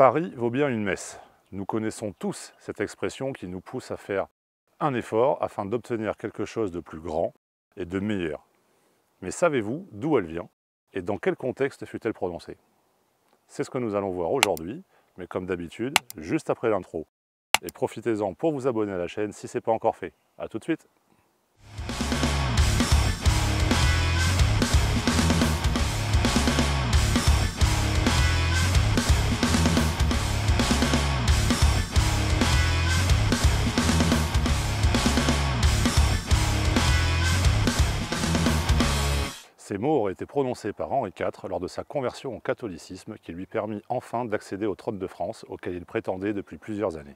Paris vaut bien une messe. Nous connaissons tous cette expression qui nous pousse à faire un effort afin d'obtenir quelque chose de plus grand et de meilleur. Mais savez-vous d'où elle vient et dans quel contexte fut-elle prononcée? C'est ce que nous allons voir aujourd'hui, mais comme d'habitude, juste après l'intro. Et profitez-en pour vous abonner à la chaîne si ce n'est pas encore fait. A tout de suite! Ces mots auraient été prononcés par Henri IV lors de sa conversion au catholicisme qui lui permit enfin d'accéder au trône de France auquel il prétendait depuis plusieurs années.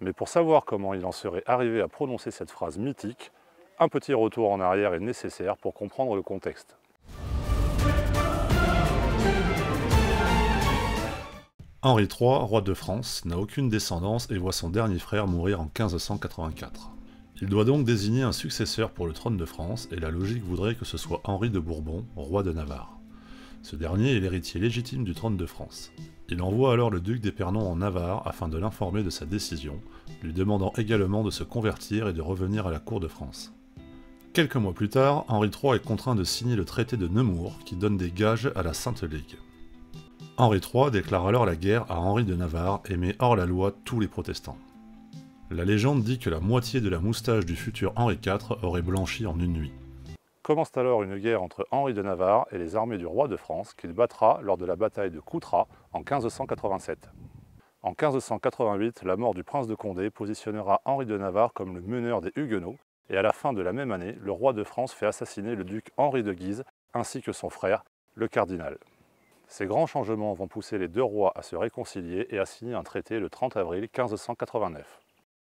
Mais pour savoir comment il en serait arrivé à prononcer cette phrase mythique, un petit retour en arrière est nécessaire pour comprendre le contexte. Henri III, roi de France, n'a aucune descendance et voit son dernier frère mourir en 1584. Il doit donc désigner un successeur pour le trône de France, et la logique voudrait que ce soit Henri de Bourbon, roi de Navarre. Ce dernier est l'héritier légitime du trône de France. Il envoie alors le duc d'Épernon en Navarre afin de l'informer de sa décision, lui demandant également de se convertir et de revenir à la cour de France. Quelques mois plus tard, Henri III est contraint de signer le traité de Nemours qui donne des gages à la Sainte Ligue. Henri III déclare alors la guerre à Henri de Navarre et met hors la loi tous les protestants. La légende dit que la moitié de la moustache du futur Henri IV aurait blanchi en une nuit. Commence alors une guerre entre Henri de Navarre et les armées du roi de France qu'il battra lors de la bataille de Coutras en 1587. En 1588, la mort du prince de Condé positionnera Henri de Navarre comme le meneur des Huguenots, et à la fin de la même année, le roi de France fait assassiner le duc Henri de Guise ainsi que son frère, le cardinal. Ces grands changements vont pousser les deux rois à se réconcilier et à signer un traité le 30 avril 1589.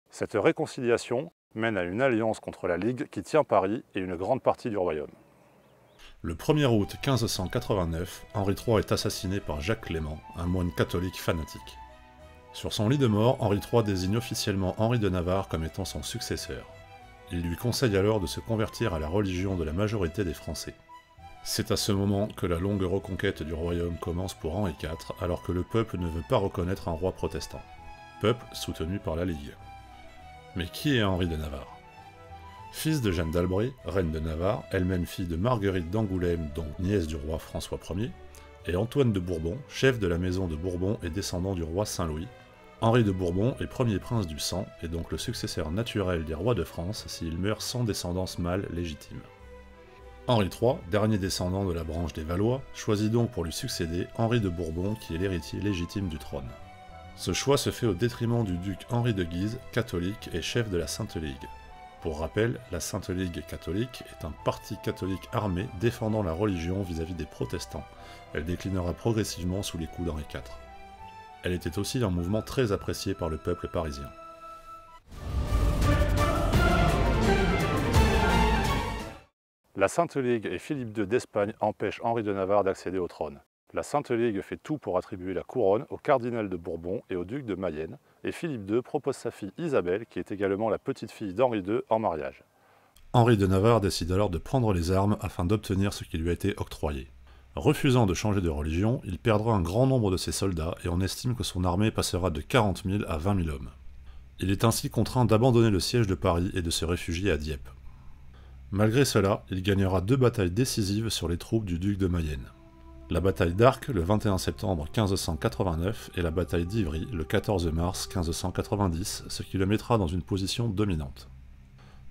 Cette réconciliation mène à une alliance contre la Ligue qui tient Paris et une grande partie du royaume. Le 1er août 1589, Henri III est assassiné par Jacques Clément, un moine catholique fanatique. Sur son lit de mort, Henri III désigne officiellement Henri de Navarre comme étant son successeur. Il lui conseille alors de se convertir à la religion de la majorité des Français. C'est à ce moment que la longue reconquête du royaume commence pour Henri IV, alors que le peuple ne veut pas reconnaître un roi protestant. Peuple soutenu par la Ligue. Mais qui est Henri de Navarre? Fils de Jeanne d'Albret, reine de Navarre, elle-même fille de Marguerite d'Angoulême, donc nièce du roi François Ier, et Antoine de Bourbon, chef de la maison de Bourbon et descendant du roi Saint-Louis, Henri de Bourbon est premier prince du sang et donc le successeur naturel des rois de France s'il meurt sans descendance mâle légitime. Henri III, dernier descendant de la branche des Valois, choisit donc pour lui succéder Henri de Bourbon qui est l'héritier légitime du trône. Ce choix se fait au détriment du duc Henri de Guise, catholique et chef de la Sainte Ligue. Pour rappel, la Sainte Ligue catholique est un parti catholique armé défendant la religion vis-à-vis des protestants. Elle déclinera progressivement sous les coups d'Henri IV. Elle était aussi un mouvement très apprécié par le peuple parisien. La Sainte Ligue et Philippe II d'Espagne empêchent Henri de Navarre d'accéder au trône. La Sainte Ligue fait tout pour attribuer la couronne au cardinal de Bourbon et au duc de Mayenne, et Philippe II propose sa fille Isabelle, qui est également la petite-fille d'Henri II, en mariage. Henri de Navarre décide alors de prendre les armes afin d'obtenir ce qui lui a été octroyé. Refusant de changer de religion, il perdra un grand nombre de ses soldats et on estime que son armée passera de 40 000 à 20 000 hommes. Il est ainsi contraint d'abandonner le siège de Paris et de se réfugier à Dieppe. Malgré cela, il gagnera 2 batailles décisives sur les troupes du duc de Mayenne. La bataille d'Arques le 21 septembre 1589 et la bataille d'Ivry le 14 mars 1590, ce qui le mettra dans une position dominante.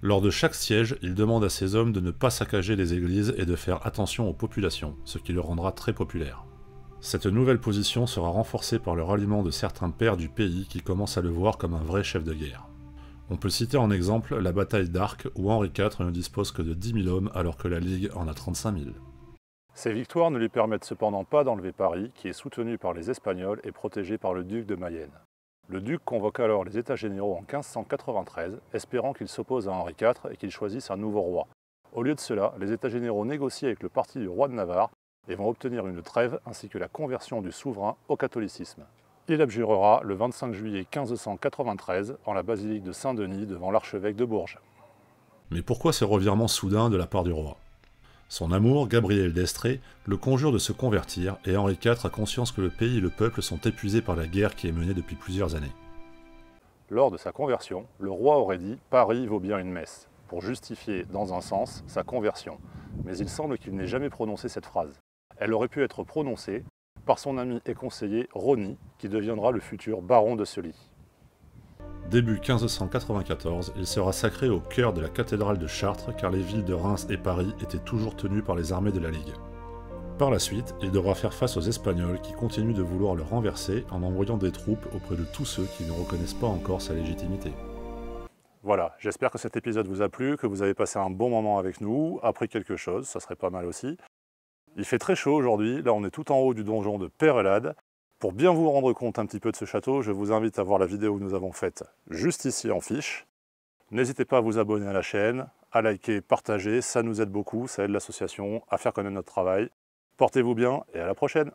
Lors de chaque siège, il demande à ses hommes de ne pas saccager les églises et de faire attention aux populations, ce qui le rendra très populaire. Cette nouvelle position sera renforcée par le ralliement de certains pairs du pays qui commencent à le voir comme un vrai chef de guerre. On peut citer en exemple la bataille d'Arques où Henri IV ne dispose que de 10 000 hommes alors que la Ligue en a 35 000. Ces victoires ne lui permettent cependant pas d'enlever Paris, qui est soutenu par les Espagnols et protégé par le duc de Mayenne. Le duc convoque alors les États généraux en 1593, espérant qu'ils s'opposent à Henri IV et qu'ils choisissent un nouveau roi. Au lieu de cela, les États généraux négocient avec le parti du roi de Navarre et vont obtenir une trêve ainsi que la conversion du souverain au catholicisme. Il abjurera le 25 juillet 1593 en la basilique de Saint-Denis devant l'archevêque de Bourges. Mais pourquoi ce revirement soudain de la part du roi? Son amour, Gabriel d'Estrées, le conjure de se convertir et Henri IV a conscience que le pays et le peuple sont épuisés par la guerre qui est menée depuis plusieurs années. Lors de sa conversion, le roi aurait dit « Paris vaut bien une messe » pour justifier, dans un sens, sa conversion. Mais il semble qu'il n'ait jamais prononcé cette phrase. Elle aurait pu être prononcée par son ami et conseiller Rosny, qui deviendra le futur baron de Sully. Début 1594, il sera sacré au cœur de la cathédrale de Chartres car les villes de Reims et Paris étaient toujours tenues par les armées de la Ligue. Par la suite, il devra faire face aux Espagnols qui continuent de vouloir le renverser en envoyant des troupes auprès de tous ceux qui ne reconnaissent pas encore sa légitimité. Voilà, j'espère que cet épisode vous a plu, que vous avez passé un bon moment avec nous, appris quelque chose, ça serait pas mal aussi. Il fait très chaud aujourd'hui, là on est tout en haut du donjon de Peyrelade. Pour bien vous rendre compte un petit peu de ce château, je vous invite à voir la vidéo que nous avons faite juste ici en fiche. N'hésitez pas à vous abonner à la chaîne, à liker, partager, ça nous aide beaucoup, ça aide l'association à faire connaître notre travail. Portez-vous bien et à la prochaine!